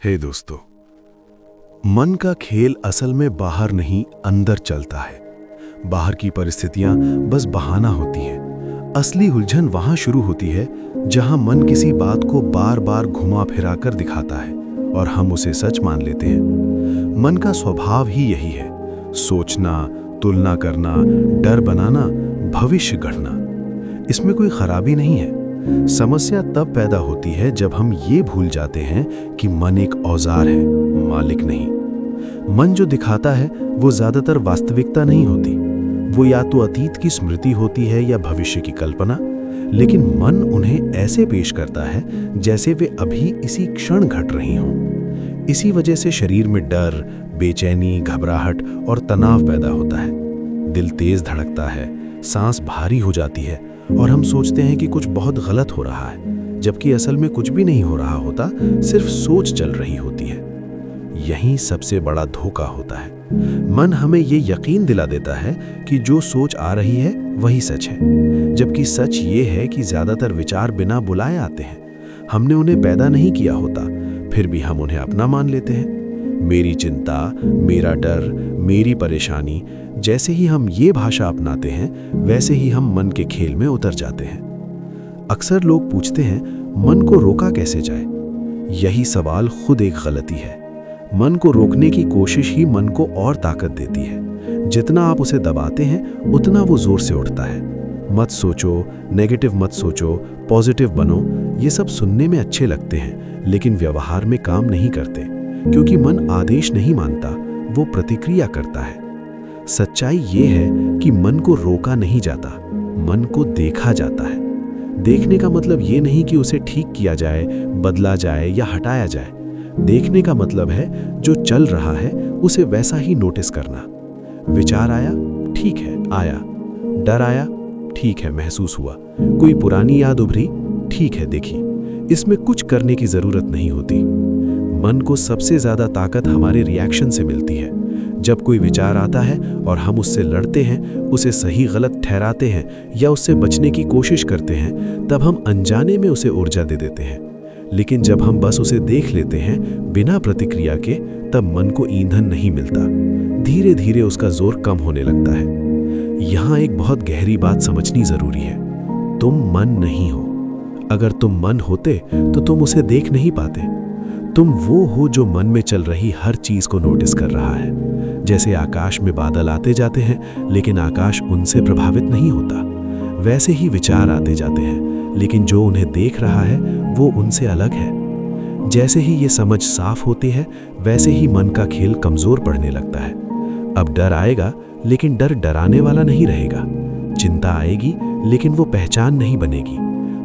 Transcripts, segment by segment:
हे दोस्तों, मन का खेल असल में बाहर नहीं अंदर चलता है। बाहर की परिस्थितियां बस बहाना होती हैं। असली उलझन वहां शुरू होती है जहां मन किसी बात को बार बार घुमा फिरा कर दिखाता है और हम उसे सच मान लेते हैं। मन का स्वभाव ही यही है, सोचना, तुलना करना, डर बनाना, भविष्य गढ़ना। इसमें कोई खराबी नहीं है। समस्या तब पैदा होती है जब हम ये भूल जाते हैं कि मन एक औजार है, मालिक नहीं। मन जो दिखाता है वो ज्यादातर वास्तविकता नहीं होती। वो या तो अतीत की स्मृति होती है या भविष्य की कल्पना, लेकिन मन उन्हें ऐसे पेश करता है जैसे वे अभी इसी क्षण घट रही हों। इसी वजह से शरीर में डर, बेचैनी, घबराहट और तनाव पैदा होता है। दिल तेज धड़कता है, सांस भारी हो जाती है और हम सोचते हैं कि कुछ बहुत गलत हो रहा है, जबकि असल में कुछ भी नहीं हो रहा होता, सिर्फ सोच चल रही होती है। यही सबसे बड़ा धोखा होता है। मन हमें ये यकीन दिला देता है कि जो सोच आ रही है वही सच है, जबकि सच ये है कि ज्यादातर विचार बिना बुलाए आते हैं। हमने उन्हें पैदा नहीं किया होता, फिर भी हम उन्हें अपना मान लेते हैं। मेरी चिंता, मेरा डर, मेरी परेशानी, जैसे ही हम ये भाषा अपनाते हैं वैसे ही हम मन के खेल में उतर जाते हैं। अक्सर लोग पूछते हैं, मन को रोका कैसे जाए? यही सवाल खुद एक गलती है। मन को रोकने की कोशिश ही मन को और ताकत देती है। जितना आप उसे दबाते हैं उतना वो जोर से उठता है। मत सोचो, नेगेटिव मत सोचो, पॉजिटिव बनो, ये सब सुनने में अच्छे लगते हैं, लेकिन व्यवहार में काम नहीं करते, क्योंकि मन आदेश नहीं मानता, वो प्रतिक्रिया करता है। सच्चाई ये है कि मन को रोका नहीं जाता, मन को देखा जाता है। देखने का मतलब ये नहीं कि उसे ठीक किया जाए, बदला जाए या हटाया जाए। देखने का मतलब है जो चल रहा है उसे वैसा ही नोटिस करना। विचार आया, ठीक है, आया। डर आया, ठीक है, महसूस हुआ। कोई पुरानी याद उभरी, ठीक है, देखी। इसमें कुछ करने की जरूरत नहीं होती। मन को सबसे ज्यादा ताकत हमारे रिएक्शन से मिलती है। जब कोई विचार आता है और हम उससे लड़ते हैं, उसे सही गलत ठहराते हैं या उससे बचने की कोशिश करते हैं, तब हम अनजाने में उसे ऊर्जा दे देते हैं। लेकिन जब हम बस उसे देख लेते हैं बिना प्रतिक्रिया के, तब मन को ईंधन नहीं मिलता। धीरे धीरे उसका जोर कम होने लगता है। यहाँ एक बहुत गहरी बात समझनी जरूरी है। तुम मन नहीं हो। अगर तुम मन होते तो तुम उसे देख नहीं पाते। तुम वो हो जो मन में चल रही हर चीज को नोटिस कर रहा है। जैसे आकाश में बादल आते जाते हैं लेकिन आकाश उनसे प्रभावित नहीं होता, वैसे ही विचार आते जाते हैं लेकिन जो उन्हें देख रहा है वो उनसे अलग है। जैसे ही ये समझ साफ होती है वैसे ही मन का खेल कमजोर पड़ने लगता है। अब डर आएगा लेकिन डर डराने वाला नहीं रहेगा। चिंता आएगी लेकिन वो पहचान नहीं बनेगी।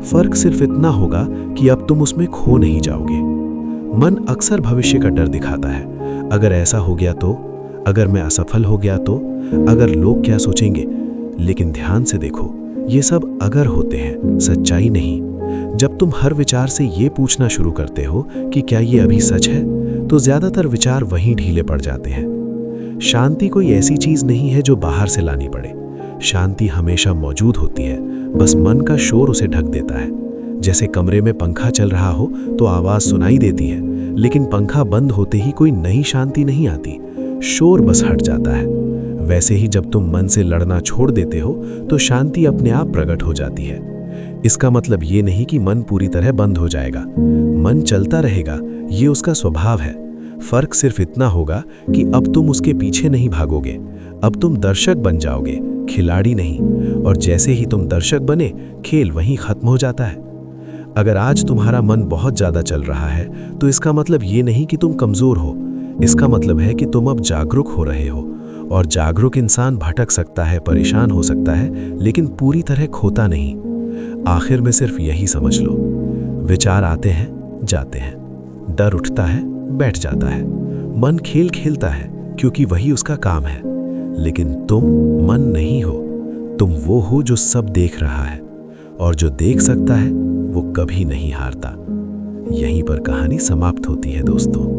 फर्क सिर्फ इतना होगा कि अब तुम उसमें खो नहीं जाओगे। मन अक्सर भविष्य का डर दिखाता है। अगर ऐसा हो गया तो, अगर मैं असफल हो गया तो, अगर लोग क्या सोचेंगे। लेकिन ध्यान से देखो, ये सब अगर होते हैं, सच्चाई नहीं। जब तुम हर विचार से ये पूछना शुरू करते हो कि क्या ये अभी सच है, तो ज्यादातर विचार वहीं ढीले पड़ जाते हैं। शांति कोई ऐसी चीज नहीं है जो बाहर से लानी पड़े। शांति हमेशा मौजूद होती है, बस मन का शोर उसे ढक देता है। जैसे कमरे में पंखा चल रहा हो तो आवाज सुनाई देती है, लेकिन पंखा बंद होते ही कोई नई शांति नहीं आती, शोर बस हट जाता है। वैसे ही जब तुम मन से लड़ना छोड़ देते हो तो शांति अपने आप प्रकट हो जाती है। इसका मतलब ये नहीं कि मन पूरी तरह बंद हो जाएगा। मन चलता रहेगा, ये उसका स्वभाव है। फर्क सिर्फ इतना होगा कि अब तुम उसके पीछे नहीं भागोगे, अब तुम दर्शक बन जाओगे, खिलाड़ी नहीं। और जैसे ही तुम दर्शक बने, खेल वहीं खत्म हो जाता है। अगर आज तुम्हारा मन बहुत ज्यादा चल रहा है तो इसका मतलब ये नहीं कि तुम कमजोर हो। इसका मतलब है कि तुम अब जागरूक हो रहे हो। और जागरूक इंसान भटक सकता है, परेशान हो सकता है, लेकिन पूरी तरह खोता नहीं। आखिर में सिर्फ यही समझ लो, विचार आते हैं, जाते हैं, डर उठता है, बैठ जाता है। मन खेल खेलता है क्योंकि वही उसका काम है। लेकिन तुम मन नहीं हो। तुम वो हो जो सब देख रहा है, और जो देख सकता है वो कभी नहीं हारता। यहीं पर कहानी समाप्त होती है दोस्तों।